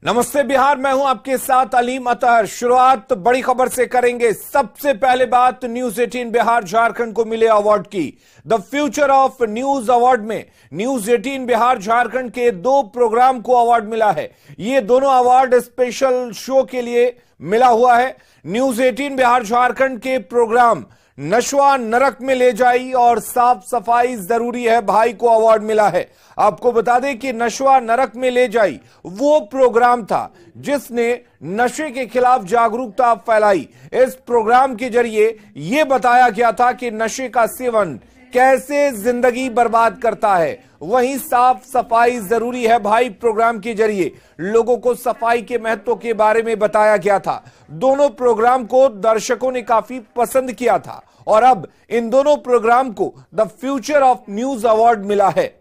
नमस्ते बिहार, मैं हूं आपके साथ अलीम अतहर। शुरुआत बड़ी खबर से करेंगे। सबसे पहले बात न्यूज 18 बिहार झारखंड को मिले अवार्ड की। The future of news award में न्यूज 18 बिहार झारखंड के 2 प्रोग्राम को अवार्ड मिला है। ये दोनों अवार्ड स्पेशल शो के लिए मिला हुआ है। न्यूज 18 बिहार झारखंड के प्रोग्राम नशवा नरक में ले जाई और साफ सफाई जरूरी है भाई को अवार्ड मिला है। आपको बता दें कि नशवा नरक में ले जाई वो प्रोग्राम था जिसने नशे के खिलाफ जागरूकता फैलाई। इस प्रोग्राम के जरिए यह बताया गया था कि नशे का सेवन कैसे जिंदगी बर्बाद करता है, वहीं साफ सफाई जरूरी है भाई प्रोग्राम के जरिए लोगों को सफाई के महत्व के बारे में बताया गया था। दोनों प्रोग्राम को दर्शकों ने काफी पसंद किया था और अब इन दोनों प्रोग्राम को the future of news award मिला है।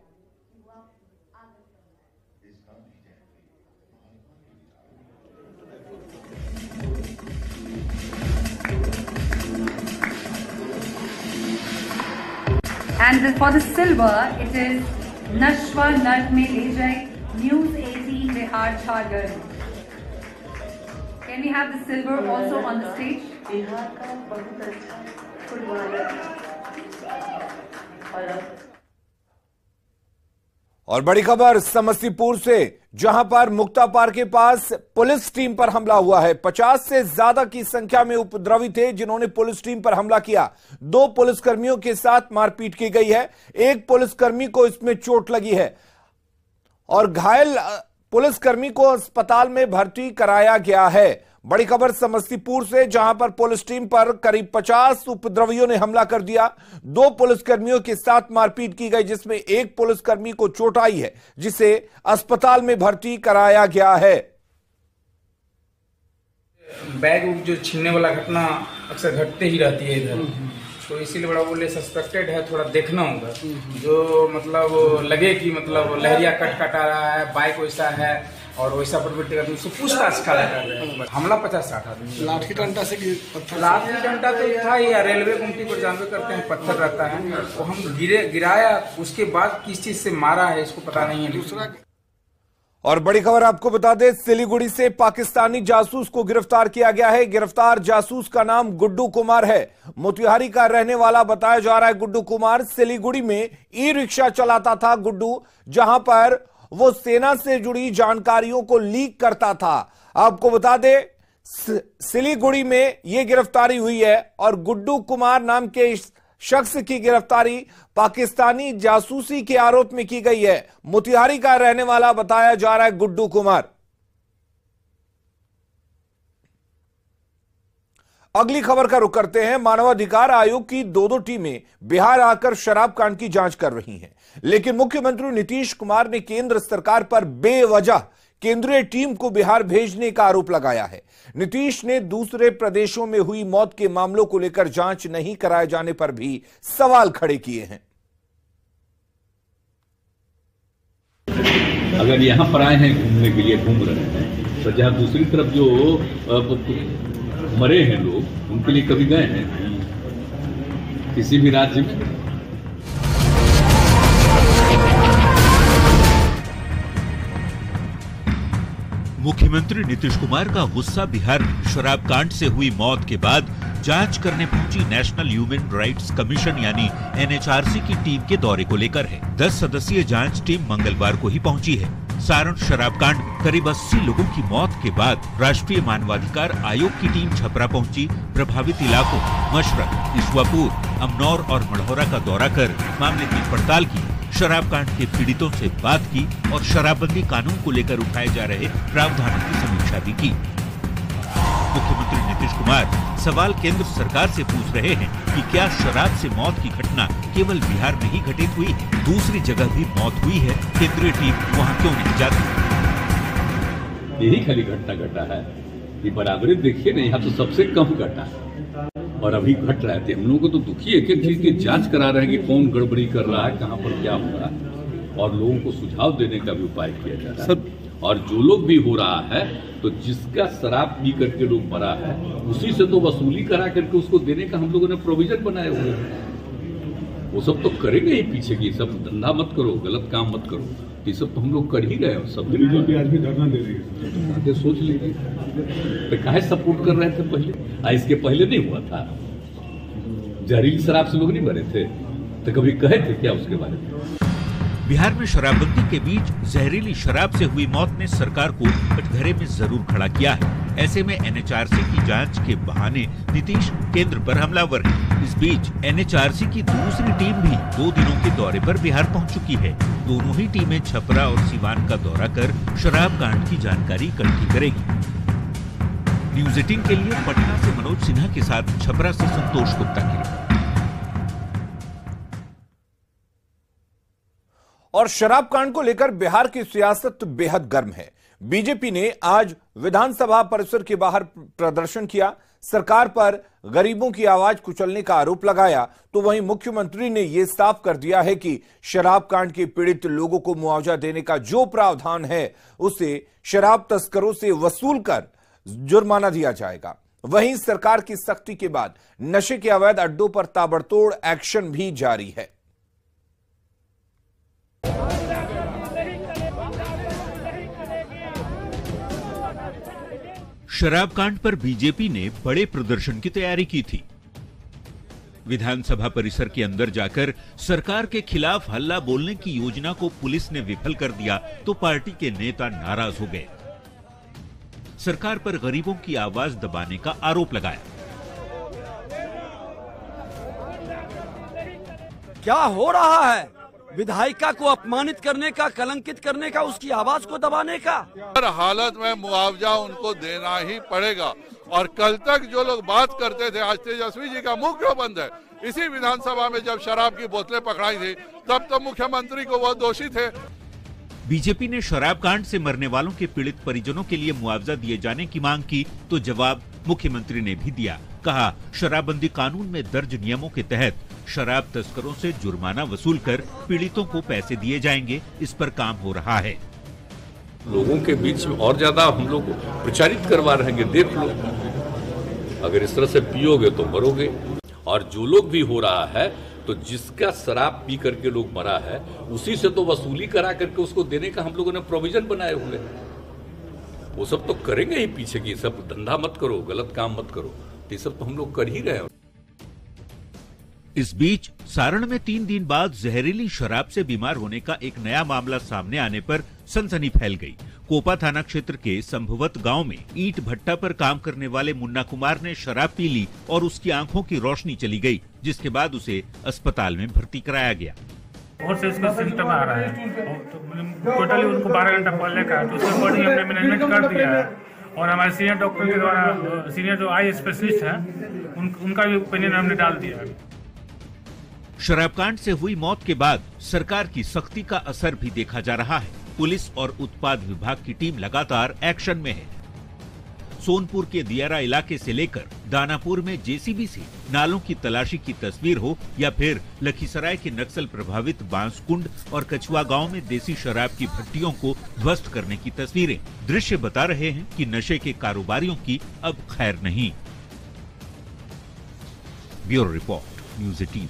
And for the silver, it is Nashwa Nark Mein Le Jai, News 18 Bihar Jharkhand. Can we have the silver also on the stage? Bihar का बहुत अच्छा फुटबॉलर और बड़ी खबर समस्तीपुर से, जहां पर मुक्ता पार्क के पास पुलिस टीम पर हमला हुआ है। 50 से ज्यादा की संख्या में उपद्रवी थे जिन्होंने पुलिस टीम पर हमला किया। 2 पुलिसकर्मियों के साथ मारपीट की गई है। एक पुलिसकर्मी को इसमें चोट लगी है और घायल पुलिसकर्मी को अस्पताल में भर्ती कराया गया है। बड़ी खबर समस्तीपुर से, जहां पर पुलिस टीम पर करीब 50 उपद्रवियों ने हमला कर दिया। 2 पुलिसकर्मियों के साथ मारपीट की गई जिसमें एक पुलिसकर्मी को चोट आई है जिसे अस्पताल में भर्ती कराया गया है। बैग जो छीनने वाला घटना अक्सर घटते ही रहती है इधर, तो इसीलिए बड़ा बोले सस्पेक्टेड है, थोड़ा देखना होगा। जो मतलब लगे कि मतलब लहरिया कट कटा रहा है, बाइक वैसा है और वैसा प्रवृत्ति का उससे पूछताछ कर रहे हैं। हमला 50-60 आदमी लाठी डंडा से लाठी डंडा तो था या रेलवे गुमटी पर जानवे करते हैं, पत्थर रहता है वो हम गिराया, उसके बाद किस चीज से मारा है इसको पता नहीं है। दूसरा और बड़ी खबर आपको बता दें, सिलीगुड़ी से पाकिस्तानी जासूस को गिरफ्तार किया गया है। गिरफ्तार जासूस का नाम गुड्डू कुमार है। मोतिहारी का रहने वाला बताया जा रहा है गुड्डू कुमार। सिलीगुड़ी में ई रिक्शा चलाता था गुड्डू, जहां पर वो सेना से जुड़ी जानकारियों को लीक करता था। आपको बता दें सिलीगुड़ी में यह गिरफ्तारी हुई है और गुड्डू कुमार नाम के शख्स की गिरफ्तारी पाकिस्तानी जासूसी के आरोप में की गई है। मोतिहारी का रहने वाला बताया जा रहा है गुड्डू कुमार। अगली खबर का रुख करते हैं। मानवाधिकार आयोग की 2 टीमें बिहार आकर शराब कांड की जांच कर रही हैं, लेकिन मुख्यमंत्री नीतीश कुमार ने केंद्र सरकार पर बेवजह केंद्रीय टीम को बिहार भेजने का आरोप लगाया है। नीतीश ने दूसरे प्रदेशों में हुई मौत के मामलों को लेकर जांच नहीं कराए जाने पर भी सवाल खड़े किए हैं। अगर यहां पर आए हैं घूमने के लिए, घूम रहे हैं, तो जहां दूसरी तरफ जो मरे हैं लोग, उनके लिए कभी गए हैं किसी भी राज्य में? मुख्यमंत्री नीतीश कुमार का गुस्सा बिहार में शराब कांड से हुई मौत के बाद जांच करने पहुंची नेशनल ह्यूमन राइट्स कमीशन यानी NHRC की टीम के दौरे को लेकर है। 10 सदस्यीय जांच टीम मंगलवार को ही पहुंची है। सारण शराब कांड करीब 80 लोगों की मौत के बाद राष्ट्रीय मानवाधिकार आयोग की टीम छपरा पहुंची। प्रभावित इलाकों मशरक, ईश्वरपुर, अमनौर और मढ़ौरा का दौरा कर मामले की पड़ताल की, शराब कांड के पीड़ितों से बात की और शराबबंदी कानून को लेकर उठाए जा रहे प्रावधानों की समीक्षा भी की। मुख्यमंत्री नीतीश कुमार सवाल केंद्र सरकार से पूछ रहे हैं कि क्या शराब से मौत की घटना केवल बिहार में ही घटित हुई, दूसरी जगह भी मौत हुई है, केंद्रीय टीम वहां क्यों नहीं जाती? यही खाली घटना घटा है, ये बराबरी देखिए ना, यहाँ तो सबसे कम घटा है और अभी घट रहे थे। हम लोगों को तो दुखी एक एक चीज की जांच करा रहे हैं कि कौन गड़बड़ी कर रहा है, कहाँ पर क्या हो रहा है, और लोगों को सुझाव देने का भी उपाय किया जा रहा है। और जो लोग भी हो रहा है तो जिसका शराब पी करके लोग मरा है उसी से तो वसूली करा करके उसको देने का हम लोगों ने प्रोविजन बनाए हुए हैं। वो सब तो करेंगे ही पीछे की, सब धंधा मत करो, गलत काम मत करो। ये सब तो हम लोग कर ही रहे हैं। सब मरीजों की आज भी धरना दे रही है, आगे सोच लीजिए तो काहे सपोर्ट कर रहे थे पहले। इसके पहले नहीं हुआ था, जहरीली शराब से लोग नहीं मरे थे, तो कभी कहे थे क्या उसके बारे में। बिहार में शराबबंदी के बीच जहरीली शराब से हुई मौत ने सरकार को कटघरे में जरूर खड़ा किया है। ऐसे में एनएचआरसी की जांच के बहाने नीतीश केंद्र पर हमलावर है। इस बीच एनएचआरसी की दूसरी टीम भी 2 दिनों के दौरे पर बिहार पहुंच चुकी है। दोनों ही टीमें छपरा और सीवान का दौरा कर शराब कांड की जानकारी इकट्ठी करेगी। न्यूज 18 के लिए पटना से मनोज सिन्हा के साथ छपरा से संतोष गुप्ता की रिपोर्ट। और शराब कांड को लेकर बिहार की सियासत बेहद गर्म है। बीजेपी ने आज विधानसभा परिसर के बाहर प्रदर्शन किया, सरकार पर गरीबों की आवाज कुचलने का आरोप लगाया, तो वहीं मुख्यमंत्री ने यह साफ कर दिया है कि शराब कांड के पीड़ित लोगों को मुआवजा देने का जो प्रावधान है उसे शराब तस्करों से वसूल कर जुर्माना दिया जाएगा। वहीं सरकार की सख्ती के बाद नशे के अवैध अड्डों पर ताबड़तोड़ एक्शन भी जारी है। शराब कांड पर बीजेपी ने बड़े प्रदर्शन की तैयारी की थी। विधानसभा परिसर के अंदर जाकर सरकार के खिलाफ हल्ला बोलने की योजना को पुलिस ने विफल कर दिया तो पार्टी के नेता नाराज हो गए। सरकार पर गरीबों की आवाज दबाने का आरोप लगाया। क्या हो रहा है? विधायिका को अपमानित करने का, कलंकित करने का, उसकी आवाज को दबाने का। हर हालत में मुआवजा उनको देना ही पड़ेगा। और कल तक जो लोग बात करते थे, आज तेजस्वी जी का मुंह क्यों बंद है? इसी विधानसभा में जब शराब की बोतलें पकड़ाई थी तब तो मुख्यमंत्री को वो दोषी थे। बीजेपी ने शराब कांड से मरने वालों के पीड़ित परिजनों के लिए मुआवजा दिए जाने की मांग की तो जवाब मुख्यमंत्री ने भी दिया। कहा, शराबबंदी कानून में दर्ज नियमों के तहत शराब तस्करों से जुर्माना वसूल कर पीड़ितों को पैसे दिए जाएंगे। इस पर काम हो रहा है। लोगों के बीच में और ज्यादा हम लोग प्रचारित करवा रहेंगे। देख लो, अगर इस तरह से पियोगे तो मरोगे। और जो लोग भी हो रहा है तो जिसका शराब पी करके लोग मरा है उसी से तो वसूली करा करके उसको देने का हम लोगों ने प्रोविजन बनाए हुए। वो सब तो करेंगे ही पीछे की, सब धंधा मत करो, गलत काम मत करो, ये सब तो हम लोग कर ही रहे हैं। इस बीच सारण में 3 दिन बाद जहरीली शराब से बीमार होने का एक नया मामला सामने आने पर सनसनी फैल गई। कोपा थाना क्षेत्र के संभवत गांव में ईंट भट्टा पर काम करने वाले मुन्ना कुमार ने शराब पी ली और उसकी आंखों की रोशनी चली गई, जिसके बाद उसे अस्पताल में भर्ती कराया गया। और से उसका सिम्टम आ रहा है, टोटली उनको 12 घंटा पहले का, तो उसके अकॉर्डिंग हमने मैनेजमेंट कर दिया है। और हमारे सीनियर डॉक्टर के द्वारा, सीनियर जो आई स्पेशलिस्ट है, उनका भी ओपिनियन हमने डाल दिया है। शराब कांड से हुई मौत के बाद सरकार की सख्ती का असर भी देखा जा रहा है। पुलिस और उत्पाद विभाग की टीम लगातार एक्शन में है। सोनपुर के दियारा इलाके से लेकर दानापुर में जेसीबी से नालों की तलाशी की तस्वीर हो या फिर लखीसराय के नक्सल प्रभावित बांसकुंड और कछुआ गांव में देसी शराब की भट्टियों को ध्वस्त करने की तस्वीरें, दृश्य बता रहे हैं कि नशे के कारोबारियों की अब खैर नहीं। Bureau report, news 18।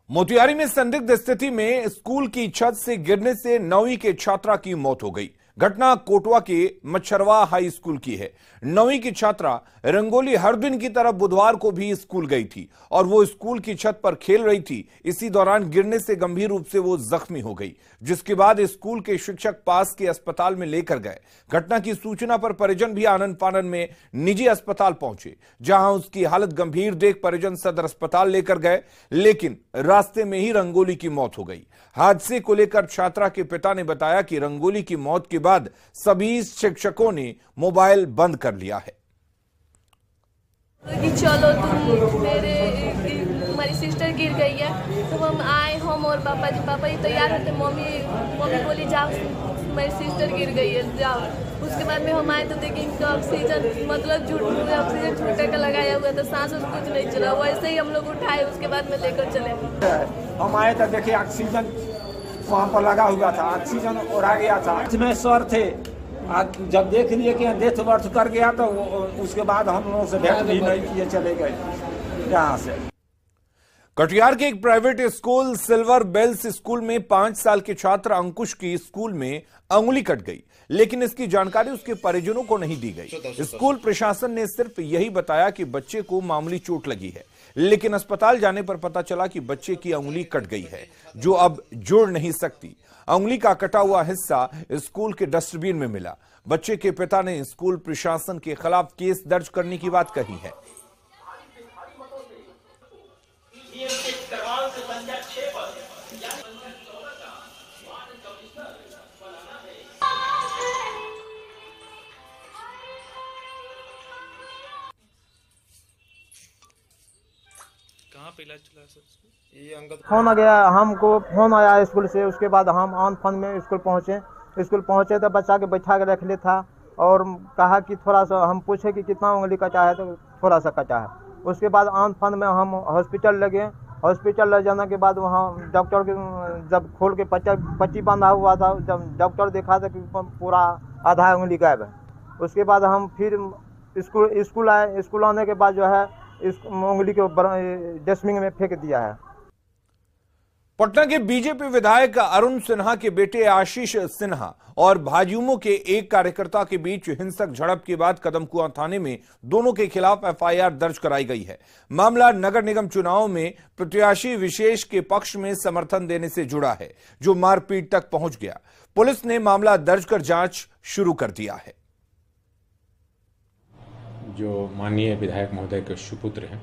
मोतिहारी में संदिग्ध स्थिति में स्कूल की छत से गिरने से 9वीं के छात्रा की मौत हो गई। घटना कोटवा के मच्छरवा हाई स्कूल की है। 9वीं की छात्रा रंगोली हर दिन की तरह बुधवार को भी स्कूल गई थी और वो स्कूल की छत पर खेल रही थी। इसी दौरान गिरने से गंभीर रूप से वो जख्मी हो गई, जिसके बाद स्कूल के शिक्षक पास के अस्पताल में लेकर गए। घटना की सूचना पर परिजन भी आनन फानन में निजी अस्पताल पहुंचे, जहां उसकी हालत गंभीर देख परिजन सदर अस्पताल लेकर गए, लेकिन रास्ते में ही रंगोली की मौत हो गई। हादसे को लेकर छात्रा के पिता ने बताया कि रंगोली की मौत के बाद सभी शिक्षकों ने मोबाइल बंद कर लिया है। कि चलो हमारी सिस्टर गिर गई है, तो हम आए, हम और पापा जी तैयार होते, मम्मी बोली जाओ मेरी सिस्टर गिर गई है जाओ। उसके बाद में हम आए तो देखिए इनका ऑक्सीजन ऑक्सीजन छूटे का लगाया हुआ था, सांस कुछ नहीं चला। वैसे ही हम लोग उठाए, उसके बाद में लेकर चले। हम आए तो देखिए ऑक्सीजन वहाँ पर लगा हुआ था, ऑक्सीजन उड़ा गया था। इसमें सर थे, जब देख लिए कि डेथ बर्थ कर गया तो उसके बाद हम लोगों से भेंट भी नहीं किए, चले गए यहाँ से। कटिहार के एक private school Silver Bells school में 5 साल के छात्र अंकुश की स्कूल में अंगुली कट गई, लेकिन इसकी जानकारी उसके परिजनों को नहीं दी गई। स्कूल प्रशासन ने सिर्फ यही बताया कि बच्चे को मामूली चोट लगी है, लेकिन अस्पताल जाने पर पता चला कि बच्चे की अंगुली कट गई है, जो अब जोड़ नहीं सकती। अंगुली का कटा हुआ हिस्सा स्कूल के डस्टबिन में मिला। बच्चे के पिता ने स्कूल प्रशासन के खिलाफ केस दर्ज करने की बात कही है। कहाँ पे इलाज चला सर? ये अंगद फोन आ गया, हमको फोन आया स्कूल से। उसके बाद हम ऑन फोन में स्कूल पहुंचे तो बच्चा के बैठा के रख ले था और कहा कि थोड़ा सा, हम पूछे कि कितना उंगली कटा है, तो थोड़ा सा कटा है। उसके बाद ऑन फोन में हम हॉस्पिटल लगे। हॉस्पिटल ले जाने के बाद वहाँ डॉक्टर के जब खोल के पट्टी बांधा हुआ था, जब डॉक्टर देखा था कि पूरा आधा उंगली गायब है। उसके बाद हम फिर स्कूल आए। स्कूल आने के बाद जो है इस उंगली को डस्टबिन में फेंक दिया है। पटना के बीजेपी विधायक अरुण सिन्हा के बेटे आशीष सिन्हा और भाजयुमो के एक कार्यकर्ता के बीच हिंसक झड़प के बाद कदमकुआं थाने में दोनों के खिलाफ एफआईआर दर्ज कराई गई है। मामला नगर निगम चुनाव में प्रत्याशी विशेष के पक्ष में समर्थन देने से जुड़ा है, जो मारपीट तक पहुंच गया। पुलिस ने मामला दर्ज कर जांच शुरू कर दिया है। जो माननीय विधायक महोदय के सुपुत्र हैं,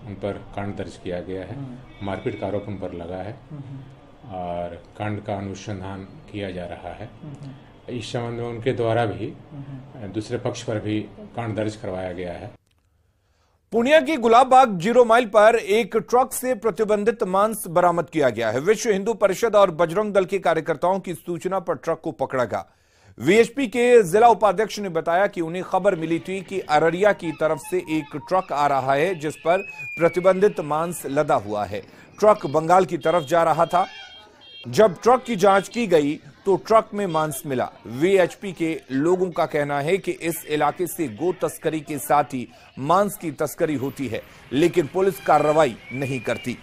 उन पर कांड दर्ज किया गया है। मारपीट का आरोप उन पर लगा है और कांड का अनुसंधान किया जा रहा है। इस संबंध में उनके द्वारा भी दूसरे पक्ष पर भी कांड दर्ज करवाया गया है। पूर्णिया की गुलाबबाग 0 माइल पर एक ट्रक से प्रतिबंधित मांस बरामद किया गया है। विश्व हिंदू परिषद और बजरंग दल के कार्यकर्ताओं की सूचना पर ट्रक को पकड़ा गया। वीएचपी के जिला उपाध्यक्ष ने बताया कि उन्हें खबर मिली थी कि अररिया की तरफ से एक ट्रक आ रहा है, जिस पर प्रतिबंधित मांस लदा हुआ है। ट्रक बंगाल की तरफ जा रहा था। जब ट्रक की जांच की गई तो ट्रक में मांस मिला। वीएचपी के लोगों का कहना है कि इस इलाके से गो तस्करी के साथ ही मांस की तस्करी होती है, लेकिन पुलिस कार्रवाई नहीं करती।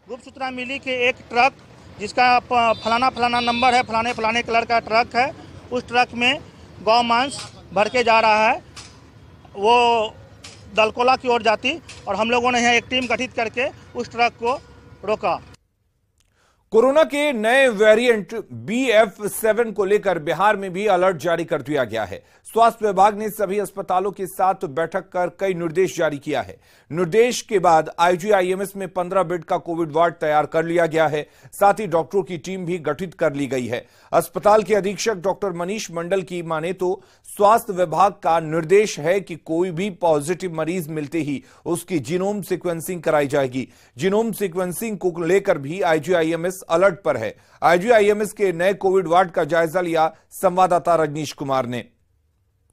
गुप्त सूचना मिली कि एक ट्रक जिसका फलाना नंबर है, फलाने कलर का ट्रक है, उस ट्रक में गौ मांस भर के जा रहा है। वो दलकोला की ओर जाती और हम लोगों ने यहाँ एक टीम गठित करके उस ट्रक को रोका। कोरोना के नए वेरिएंट BF7 को लेकर बिहार में भी अलर्ट जारी कर दिया गया है। स्वास्थ्य विभाग ने सभी अस्पतालों के साथ बैठक कर कई निर्देश जारी किया है। निर्देश के बाद IGIMS में 15 बेड का कोविड वार्ड तैयार कर लिया गया है। साथ ही डॉक्टरों की टीम भी गठित कर ली गई है। अस्पताल के अधीक्षक डॉक्टर मनीष मंडल की माने तो स्वास्थ्य विभाग का निर्देश है कि कोई भी पॉजिटिव मरीज मिलते ही उसकी जीनोम सीक्वेंसिंग कराई जाएगी। जीनोम सीक्वेंसिंग को लेकर भी IGIMS अलर्ट पर है। IGIMS के नए कोविड वार्ड का जायजा लिया संवाददाता रजनीश कुमार ने।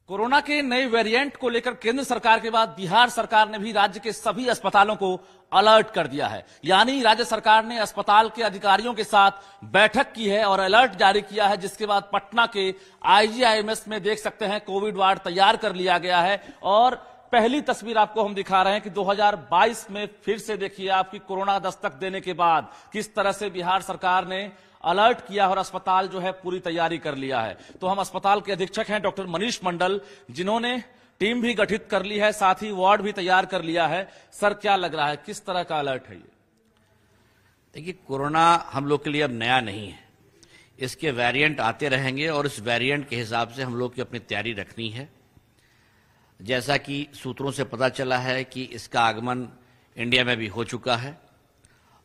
कोरोना के नए वेरिएंट को लेकर केंद्र सरकार के बाद बिहार सरकार ने भी राज्य के सभी अस्पतालों को अलर्ट कर दिया है। यानी राज्य सरकार ने अस्पताल के अधिकारियों के साथ बैठक की है और अलर्ट जारी किया है, जिसके बाद पटना के IGIMS में देख सकते हैं कोविड वार्ड तैयार कर लिया गया है। और पहली तस्वीर आपको हम दिखा रहे हैं कि 2022 में फिर से देखिए आपकी कोरोना दस्तक देने के बाद किस तरह से बिहार सरकार ने अलर्ट किया और अस्पताल जो है पूरी तैयारी कर लिया है। तो हम अस्पताल के अधीक्षक हैं डॉक्टर मनीष मंडल, जिन्होंने टीम भी गठित कर ली है, साथ ही वार्ड भी तैयार कर लिया है। सर, क्या लग रहा है, किस तरह का अलर्ट है ये? देखिए, कोरोना हम लोग के लिए अब नया नहीं है। इसके वेरिएंट आते रहेंगे और इस वेरिएंट के हिसाब से हम लोग की अपनी तैयारी रखनी है। जैसा कि सूत्रों से पता चला है कि इसका आगमन इंडिया में भी हो चुका है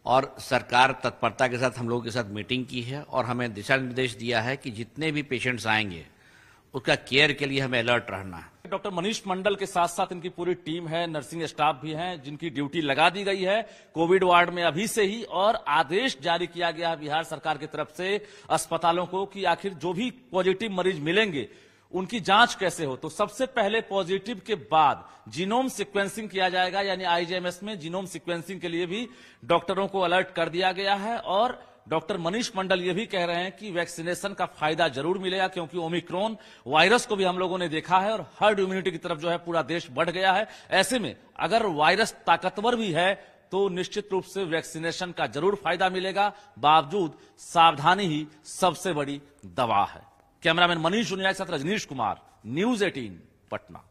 और सरकार तत्परता के साथ हम लोगों के साथ मीटिंग की है और हमें दिशा निर्देश दिया है कि जितने भी पेशेंट्स आएंगे उसका केयर के लिए हमें अलर्ट रहना है। डॉक्टर मनीष मंडल के साथ साथ इनकी पूरी टीम है, नर्सिंग स्टाफ भी है, जिनकी ड्यूटी लगा दी गई है कोविड वार्ड में अभी से ही। और आदेश जारी किया गया है बिहार सरकार की तरफ से अस्पतालों को कि आखिर जो भी पॉजिटिव मरीज मिलेंगे उनकी जांच कैसे हो। तो सबसे पहले पॉजिटिव के बाद जीनोम सीक्वेंसिंग किया जाएगा, यानी IGIMS में जीनोम सीक्वेंसिंग के लिए भी डॉक्टरों को अलर्ट कर दिया गया है। और डॉक्टर मनीष मंडल ये भी कह रहे हैं कि वैक्सीनेशन का फायदा जरूर मिलेगा, क्योंकि ओमिक्रॉन वायरस को भी हम लोगों ने देखा है और हर्ड इम्यूनिटी की तरफ जो है पूरा देश बढ़ गया है। ऐसे में अगर वायरस ताकतवर भी है तो निश्चित रूप से वैक्सीनेशन का जरूर फायदा मिलेगा। बावजूद सावधानी ही सबसे बड़ी दवा है। कैमरामैन मनीष उनिया के साथ रजनीश कुमार, न्यूज 18 पटना।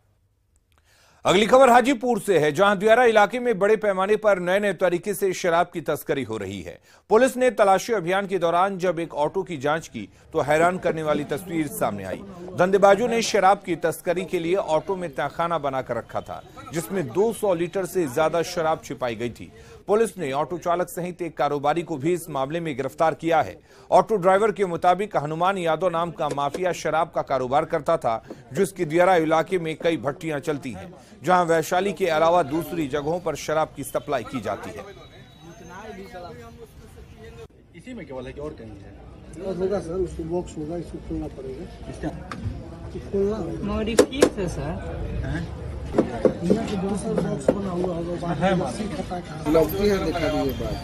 अगली खबर हाजीपुर से है, जहां दियारा इलाके में बड़े पैमाने पर नए नए तरीके से शराब की तस्करी हो रही है। पुलिस ने तलाशी अभियान के दौरान जब एक ऑटो की जांच की तो हैरान करने वाली तस्वीर सामने आई। धंधेबाजों ने शराब की तस्करी के लिए ऑटो में तहखाना बनाकर रखा था, जिसमें 200 लीटर से ज्यादा शराब छिपाई गई थी। पुलिस ने ऑटो चालक सहित एक कारोबारी को भी इस मामले में गिरफ्तार किया है। ऑटो ड्राइवर के मुताबिक हनुमान यादव नाम का माफिया शराब का कारोबार करता था, जिसकी दियारा इलाके में कई भट्टियां चलती हैं, जहां वैशाली के अलावा दूसरी जगहों पर शराब की सप्लाई की जाती है। इसी में केवल है कि और कहीं है? होगा सर, उसको बॉक्स होगा, इसको खोलना पड़ेगा। खोलना मॉडिफिकेशन है सर। यहाँ पे 200 बॉक्स बना हुआ होगा, लगती है, दिखा दीजिए बात।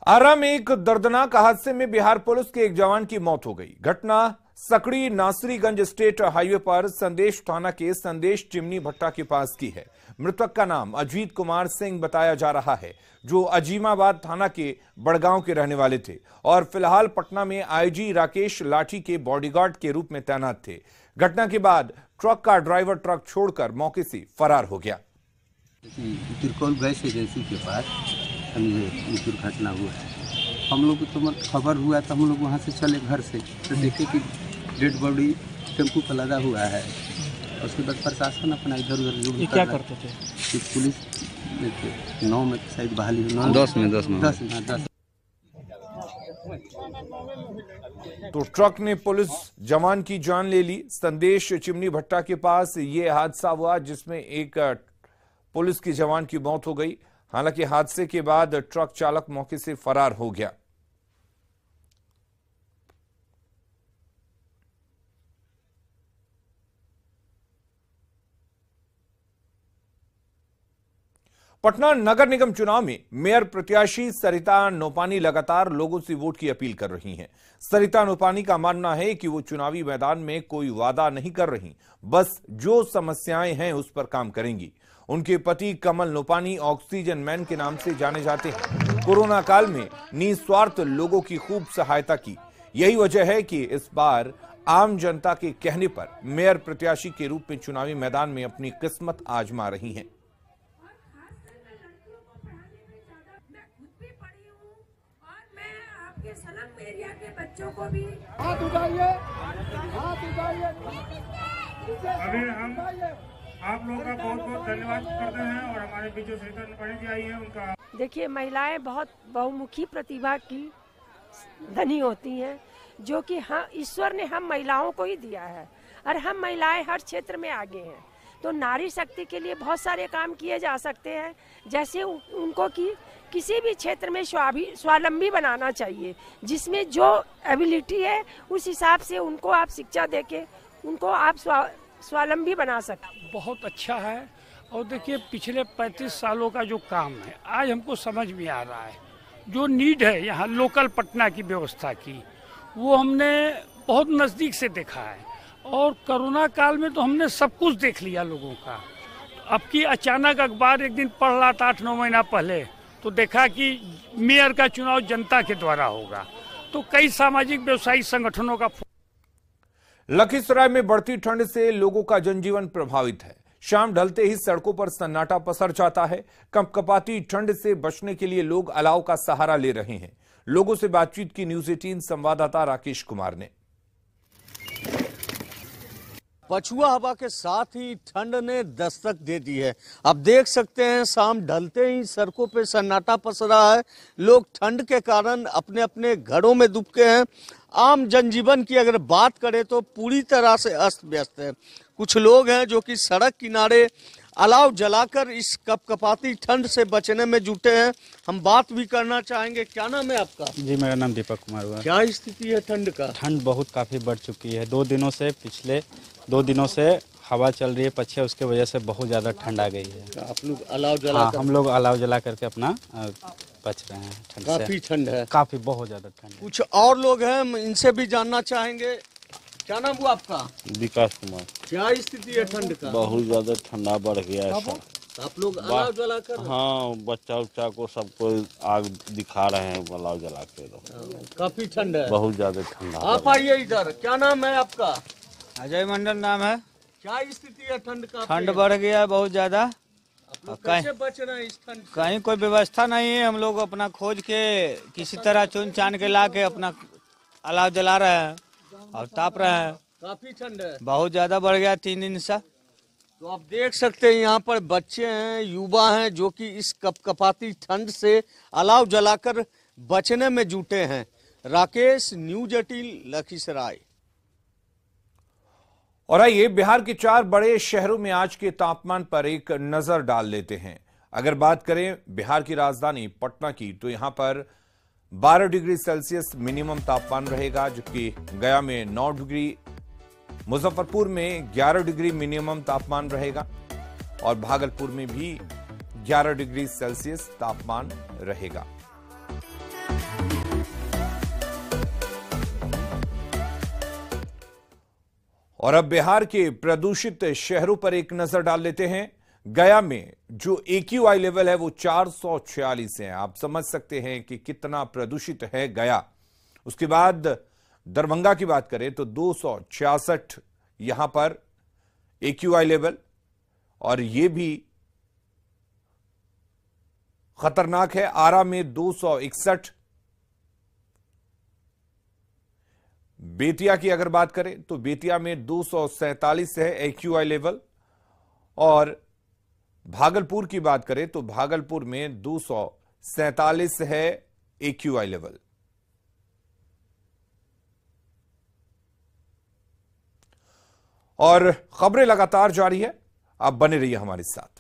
आरा में एक दर्दनाक हादसे में बिहार पुलिस के एक जवान की मौत हो गई। घटना सकड़ी नासरीगंज स्टेट हाईवे पर संदेश थाना के संदेश चिमनी भट्टा के पास की है। मृतक का नाम अजीत कुमार सिंह बताया जा रहा है, जो अजीमाबाद थाना के बड़गांव के रहने वाले थे और फिलहाल पटना में आईजी राकेश लाठी के बॉडीगार्ड के रूप में तैनात थे। घटना के बाद ट्रक का ड्राइवर ट्रक छोड़कर मौके से फरार हो गया। तिरकोल गैस एजेंसी के पास ये दुर्घटना हुआ है। हम लोग को तो खबर हुआ तो हम लोग वहाँ से चले घर से, तो देखे कि डेड बॉडी टेम्पू पर लगा हुआ है। उसके बाद प्रशासन अपना इधर उधर जो क्या करते थे, पुलिस 9 में शायद बहाली 10 में तो ट्रक ने पुलिस जवान की जान ले ली। संदेश चिमनी भट्टा के पास ये हादसा हुआ, जिसमें एक पुलिस की जवान की मौत हो गई। हालांकि हादसे के बाद ट्रक चालक मौके से फरार हो गया। पटना नगर निगम चुनाव में मेयर प्रत्याशी सरिता नोपानी लगातार लोगों से वोट की अपील कर रही हैं। सरिता नोपानी का मानना है कि वो चुनावी मैदान में कोई वादा नहीं कर रही, बस जो समस्याएं हैं उस पर काम करेंगी। उनके पति कमल नोपानी ऑक्सीजन मैन के नाम से जाने जाते हैं। कोरोना काल में निस्वार्थ लोगों की खूब सहायता की। यही वजह है कि इस बार आम जनता के कहने पर मेयर प्रत्याशी के रूप में चुनावी मैदान में अपनी किस्मत आजमा रही हैं। बच्चों को भी अभी हम आप लोगों का बहुत बहुत धन्यवाद करते हैं और हमारे बीच जो सरिता नोपानी जी आई है उनका। देखिए, महिलाएं बहुत बहुमुखी प्रतिभा की धनी होती हैं, जो कि हाँ ईश्वर ने हम महिलाओं को ही दिया है और हम महिलाएं हर क्षेत्र में आगे हैं। तो नारी शक्ति के लिए बहुत सारे काम किए जा सकते हैं, जैसे उनको कि किसी भी क्षेत्र में स्वावलंबी बनाना चाहिए, जिसमें जो एबिलिटी है उस हिसाब से उनको आप शिक्षा देके उनको आप स्वावलंबी बना सकते। बहुत अच्छा है। और देखिए, पिछले 35 सालों का जो काम है आज हमको समझ में आ रहा है। जो नीड है यहाँ लोकल पटना की व्यवस्था की, वो हमने बहुत नज़दीक से देखा है। और कोरोना काल में तो हमने सब कुछ देख लिया लोगों का। अब की अचानक अखबार एक दिन पढ़ रहा था 8-9 महीना पहले, तो देखा कि मेयर का चुनाव जनता के द्वारा होगा। तो कई सामाजिक व्यवसायिक संगठनों का। लखीसराय में बढ़ती ठंड से लोगों का जनजीवन प्रभावित है। शाम ढलते ही सड़कों पर सन्नाटा पसर जाता है। कंपकपाती ठंड से बचने के लिए लोग अलाव का सहारा ले रहे हैं। लोगों से बातचीत की न्यूज 18 संवाददाता राकेश कुमार ने। पछुआ हवा के साथ ही ठंड ने दस्तक दे दी है। अब देख सकते हैं, शाम ढलते ही सड़कों पे सन्नाटा पसरा है। लोग ठंड के कारण अपने अपने घरों में दुबके हैं। आम जनजीवन की अगर बात करें तो पूरी तरह से अस्त व्यस्त है। कुछ लोग हैं जो कि सड़क किनारे अलाव जलाकर इस कपकपाती ठंड से बचने में जुटे हैं। हम बात भी करना चाहेंगे। क्या नाम है आपका? जी, मेरा नाम दीपक कुमार हुआ। क्या स्थिति है ठंड का? ठंड बहुत काफ़ी बढ़ चुकी है। पिछले 2 दिनों से हवा चल रही है पछिया, उसके वजह से बहुत ज़्यादा ठंड आ गई है। आप लोग अलाव जला? हाँ, हम लोग अलाव जला करके अपना बच रहे हैं ठंड से। काफ़ी ठंड है। काफ़ी बहुत ज़्यादा ठंड। कुछ और लोग हैं, हम इनसे भी जानना चाहेंगे। क्या नाम हुआ आपका? विकास कुमार। क्या स्थिति है ठंड का? बहुत ज्यादा ठंडा बढ़ गया है सर। आप लोग अलाव जला कर? हाँ, बच्चा उच्चा को सबको आग दिखा रहे हैं अलाव जला के। काफी ठंड है। बहुत ज्यादा ठंडा। आप आइए इधर। क्या नाम है आपका? अजय मंडल नाम है। क्या स्थिति है ठंड का? ठंड बढ़ गया है बहुत ज्यादा। कैसे बच रहे हैं इस ठंड से? कहीं कोई व्यवस्था नहीं है। हम लोग अपना खोज के किसी तरह चुन चान के ला के अपना अलाव जला रहे हैं और ताप रहे हैं। काफी ठंड है। बहुत ज्यादा बढ़ गया 3 दिन से। तो आप देख सकते हैं यहाँ पर बच्चे हैं, युवा हैं, जो कि इस कपकपाती ठंड से अलाव जलाकर बचने में जुटे हैं। राकेश, न्यूज 18, लखीसराय। और आइए बिहार के 4 बड़े शहरों में आज के तापमान पर एक नजर डाल लेते हैं। अगर बात करें बिहार की राजधानी पटना की, तो यहां पर 12 डिग्री सेल्सियस मिनिमम तापमान रहेगा, जबकि गया में 9 डिग्री, मुजफ्फरपुर में 11 डिग्री मिनिमम तापमान रहेगा और भागलपुर में भी 11 डिग्री सेल्सियस तापमान रहेगा। और अब बिहार के प्रदूषित शहरों पर एक नजर डाल लेते हैं। गया में जो AQI लेवल है वो 446 है। आप समझ सकते हैं कि कितना प्रदूषित है गया। उसके बाद दरभंगा की बात करें तो 266 यहां पर AQI लेवल, और यह भी खतरनाक है। आरा में 261, बेतिया की अगर बात करें तो बेतिया में 247 है AQI लेवल, और भागलपुर की बात करें तो भागलपुर में 247 है AQI लेवल। और खबरें लगातार जारी है, आप बने रहिए हमारे साथ।